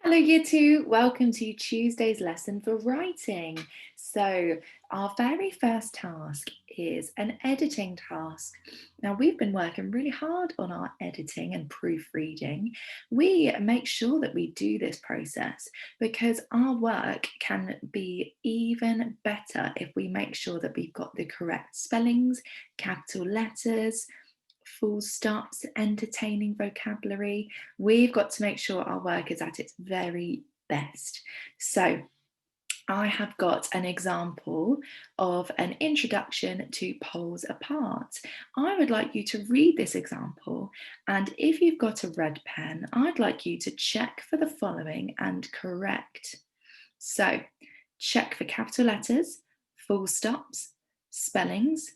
Hello, Year 2. Welcome to Tuesday's lesson for writing. So, our very first task is an editing task. Now, we've been working really hard on our editing and proofreading. We make sure that we do this process because our work can be even better if we make sure that we've got the correct spellings, capital letters, full stops, entertaining vocabulary. We've got to make sure our work is at its very best. So I have got an example of an introduction to poles apart. I would like you to read this example, and if you've got a red pen, I'd like you to check for the following and correct. So check for capital letters, full stops, spellings.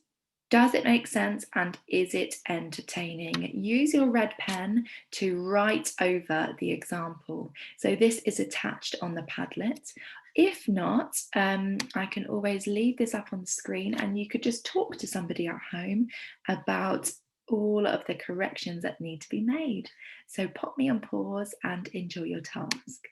Does it make sense and is it entertaining? Use your red pen to write over the example. So this is attached on the Padlet. If not, I can always leave this up on the screen and you could just talk to somebody at home about all of the corrections that need to be made. So pop me on pause and enjoy your task.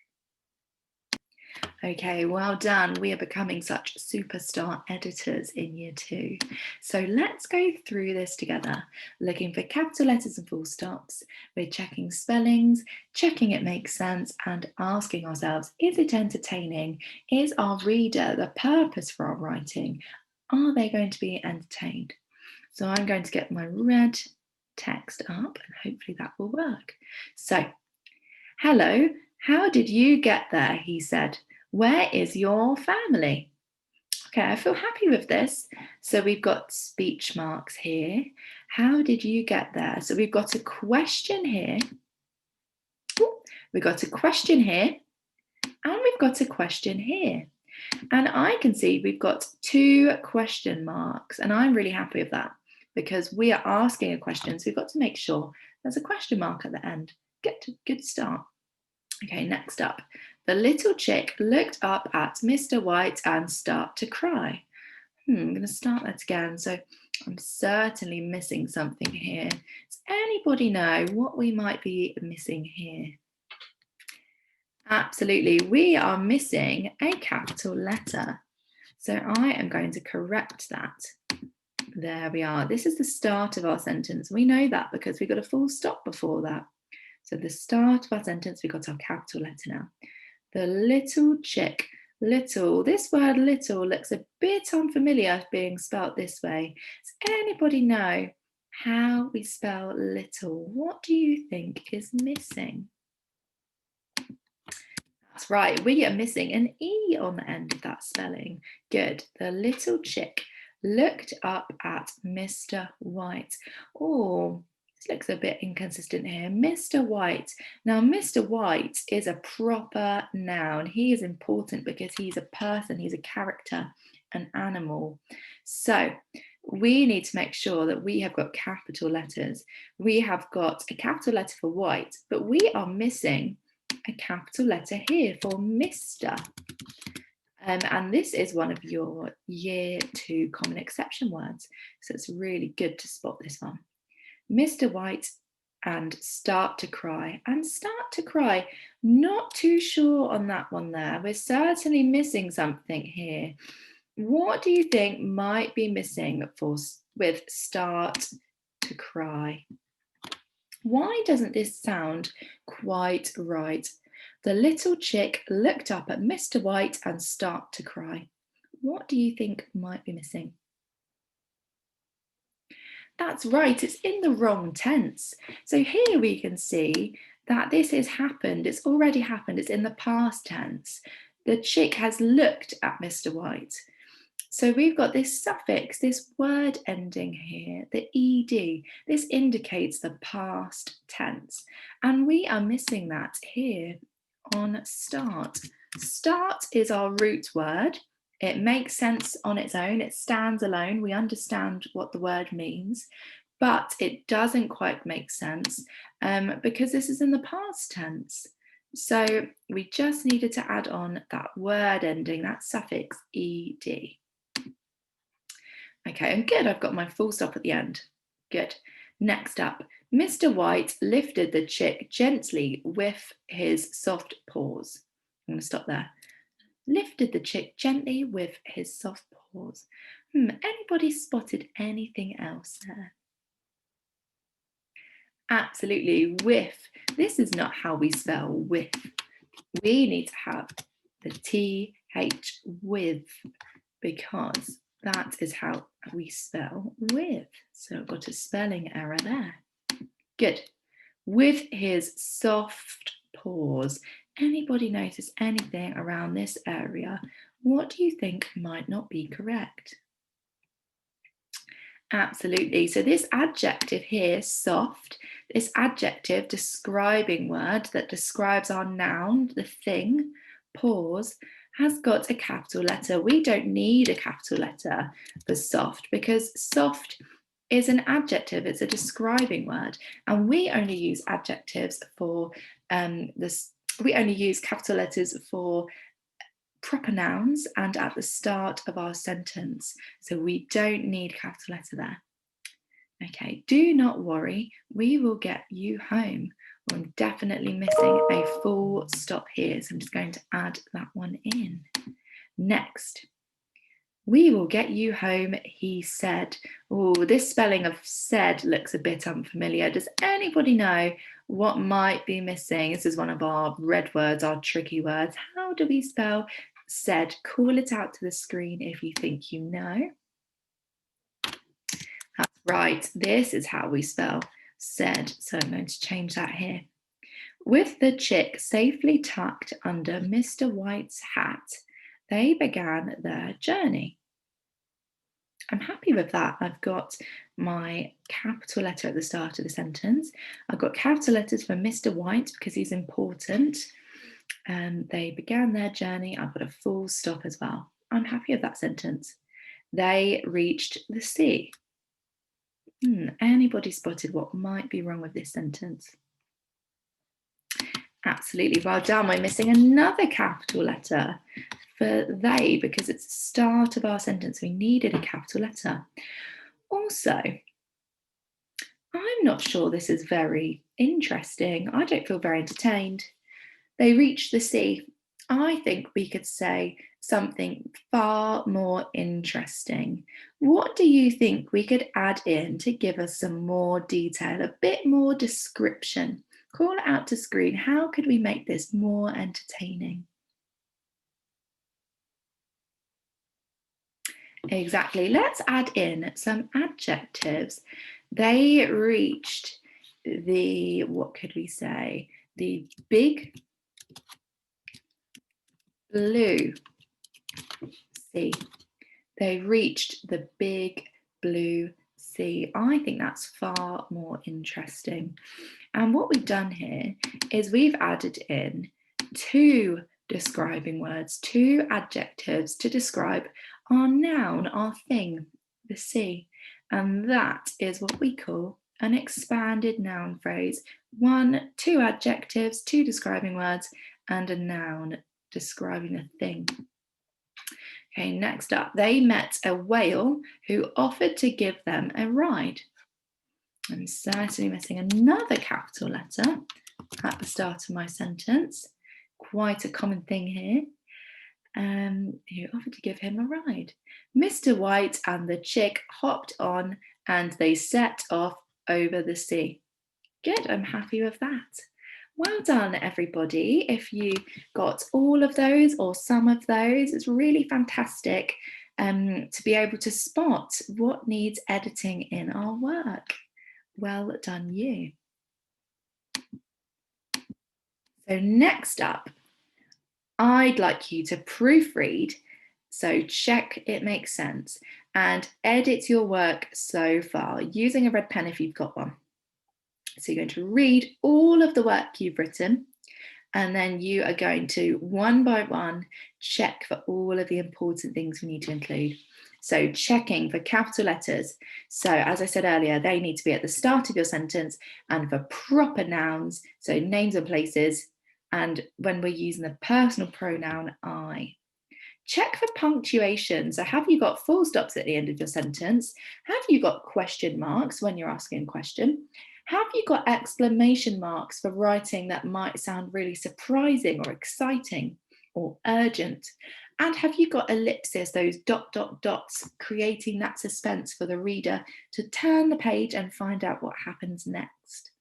Okay, well done. We are becoming such superstar editors in Year 2. So let's go through this together, looking for capital letters and full stops. We're checking spellings, checking it makes sense, and asking ourselves, is it entertaining? Is our reader the purpose for our writing? Are they going to be entertained? So I'm going to get my red text up and hopefully that will work. So, hello, how did you get there? He said. Where is your family? Okay, I feel happy with this. So we've got speech marks here. How did you get there? So we've got a question here. We've got a question here. And we've got a question here. And I can see we've got 2 question marks. And I'm really happy with that because we are asking a question. So we've got to make sure there's a question mark at the end. Good start. Okay, next up. The little chick looked up at Mr. White and started to cry. I'm going to start that again. So I'm certainly missing something here. Does anybody know what we might be missing here? Absolutely, we are missing a capital letter. So I am going to correct that. There we are. This is the start of our sentence. We know that because we've got a full stop before that. So the start of our sentence, we've got our capital letter now. The little chick, little, this word little looks a bit unfamiliar being spelt this way. Does anybody know how we spell little? What do you think is missing? That's right, we are missing an E on the end of that spelling. Good, the little chick looked up at Mr. White. Oh, this looks a bit inconsistent here. Mr. White. Now, Mr. White is a proper noun. He is important because he's a person, he's a character, an animal. So we need to make sure that we have got capital letters. We have got a capital letter for white, but we are missing a capital letter here for Mr. And this is one of your Year 2 common exception words. So it's really good to spot this one. Mr. White and start to cry. And start to cry, not too sure on that one there. We're certainly missing something here. What do you think might be missing with start to cry? Why doesn't this sound quite right? The little chick looked up at Mr. White and started to cry. What do you think might be missing? That's right, it's in the wrong tense. So here we can see that this has happened, it's already happened, it's in the past tense. The chick has looked at Mr. White. So we've got this suffix, this word ending here, the ed. This indicates the past tense. And we are missing that here on start. Start is our root word. It makes sense on its own. It stands alone. We understand what the word means, but it doesn't quite make sense because this is in the past tense. So we just needed to add on that word ending, that suffix ed. Okay, and good, I've got my full stop at the end. Good. Next up, Mr. White lifted the chick gently with his soft paws. I'm going to stop there. Lifted the chick gently with his soft paws. Anybody spotted anything else there? Absolutely, with. This is not how we spell with. We need to have the TH with, because that is how we spell with. So I've got a spelling error there. Good. With his soft paws. Anybody notice anything around this area? What do you think might not be correct? Absolutely. So this adjective here, soft, this adjective describing word that describes our noun, the thing, pause, has got a capital letter. We don't need a capital letter for soft because soft is an adjective, it's a describing word, and we only use adjectives for this. We only use capital letters for proper nouns and at the start of our sentence. So we don't need capital letter there. Okay, do not worry, we will get you home. I'm definitely missing a full stop here, so I'm just going to add that one in. Next, we will get you home, he said. Oh, this spelling of said looks a bit unfamiliar. Does anybody know what might be missing? This is one of our red words, our tricky words. How do we spell said? Call it out to the screen if you think you know. That's right, this is how we spell said. So I'm going to change that here. With the chick safely tucked under Mr. White's hat, they began their journey. I'm happy with that. I've got my capital letter at the start of the sentence. I've got capital letters for Mr. White because he's important. They began their journey. I've got a full stop as well. I'm happy with that sentence. They reached the sea. Anybody spotted what might be wrong with this sentence? Absolutely, well done. We're missing another capital letter for they because it's the start of our sentence. We needed a capital letter. Also, I'm not sure this is very interesting. I don't feel very entertained. They reached the sea. I think we could say something far more interesting. What do you think we could add in to give us some more detail, a bit more description? Call it out to screen. How could we make this more entertaining? Exactly. Let's add in some adjectives. They reached the, what could we say? The big blue sea. They reached the big blue sea. I think that's far more interesting. And what we've done here is we've added in two describing words, two adjectives to describe our noun, our thing, the sea. And that is what we call an expanded noun phrase. Two adjectives, two describing words, and a noun describing a thing. Okay, next up, they met a whale who offered to give them a ride. I'm certainly missing another capital letter at the start of my sentence. Quite a common thing here. Who offered to give him a ride. Mr. White and the chick hopped on and they set off over the sea. Good, I'm happy with that. Well done, everybody. If you got all of those or some of those, it's really fantastic to be able to spot what needs editing in our work. Well done, you. So next up, I'd like you to proofread, so check it makes sense, and edit your work so far using a red pen if you've got one. So you're going to read all of the work you've written, and then you are going to, one by one, check for all of the important things we need to include. So checking for capital letters. So as I said earlier, they need to be at the start of your sentence, and for proper nouns, so names and places, and when we're using the personal pronoun I. Check for punctuation. So have you got full stops at the end of your sentence? Have you got question marks when you're asking a question? Have you got exclamation marks for writing that might sound really surprising or exciting or urgent? And have you got ellipses, those dots, creating that suspense for the reader to turn the page and find out what happens next?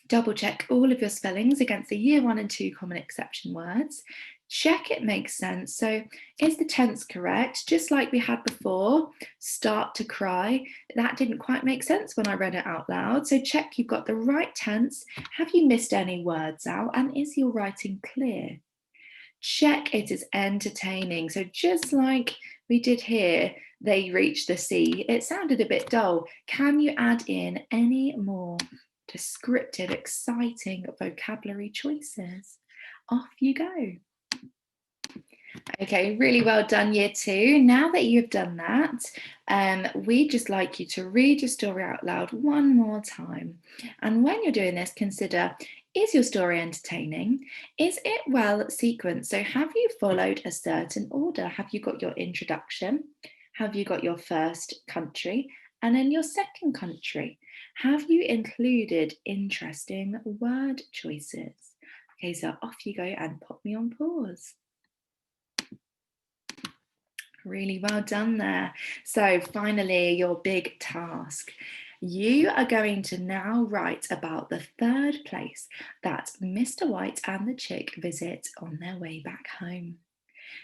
Double check all of your spellings against the year 1 and 2 common exception words. Check it makes sense. So is the tense correct? Just like we had before, start to cry. That didn't quite make sense when I read it out loud. So check you've got the right tense. Have you missed any words out? And is your writing clear? Check it is entertaining. So just like we did here, they reached the sea. It sounded a bit dull. Can you add in any more descriptive, exciting vocabulary choices? Off you go. Okay, really well done, year 2. Now that you've done that, we'd just like you to read your story out loud one more time. And when you're doing this, consider, is your story entertaining? Is it well sequenced? So have you followed a certain order? Have you got your introduction? Have you got your first country? And then your second country? Have you included interesting word choices? Okay, so off you go and pop me on pause. Really well done there. So finally, your big task. You are going to now write about the third place that Mr. White and the chick visit on their way back home.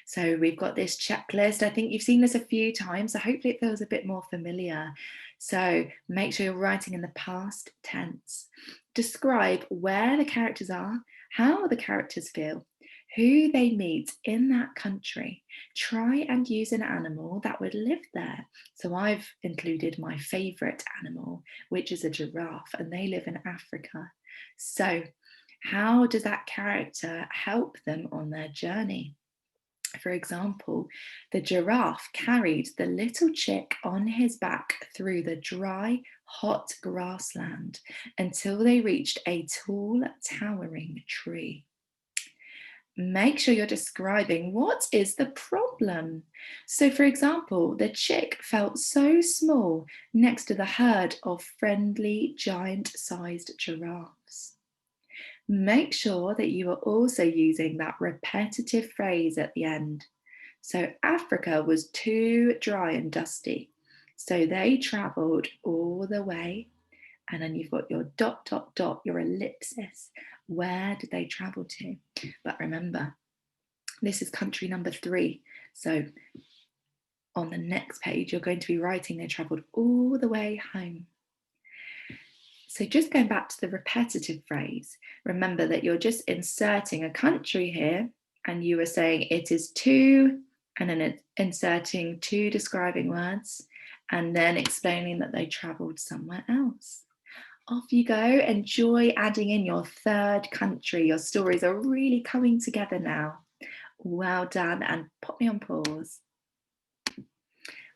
So we've got this checklist. I think you've seen this a few times, so hopefully it feels a bit more familiar. So make sure you're writing in the past tense. Describe where the characters are, how the characters feel, who they meet in that country. Try and use an animal that would live there. So I've included my favourite animal, which is a giraffe, and they live in Africa. So how does that character help them on their journey? For example, the giraffe carried the little chick on his back through the dry, hot grassland until they reached a tall, towering tree. Make sure you're describing what is the problem. So, for example, the chick felt so small next to the herd of friendly, giant-sized giraffes. Make sure that you are also using that repetitive phrase at the end. So Africa was too dry and dusty. So they travelled all the way. And then you've got your ... your ellipsis. Where did they travel to? But remember, this is country number 3. So on the next page, you're going to be writing they travelled all the way home. So just going back to the repetitive phrase, remember that you're just inserting a country here, and you were saying it is to, and then inserting 2 describing words, and then explaining that they travelled somewhere else. Off you go. Enjoy adding in your third country. Your stories are really coming together now. Well done, and pop me on pause.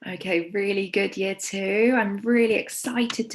Okay, really good, year 2. I'm really excited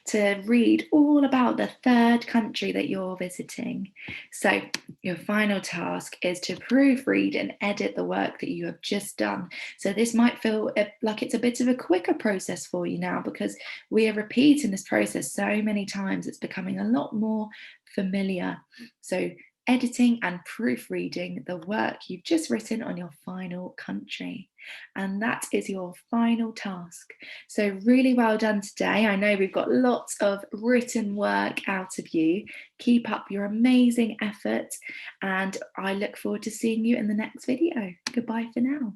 to read all about the third country that you're visiting. So your final task is to proofread and edit the work that you have just done. So this might feel like it's a bit of a quicker process for you now, because we are repeating this process so many times, it's becoming a lot more familiar. So editing and proofreading the work you've just written on your final country. And that is your final task. So really well done today. I know we've got lots of written work out of you. Keep up your amazing effort, and I look forward to seeing you in the next video. Goodbye for now.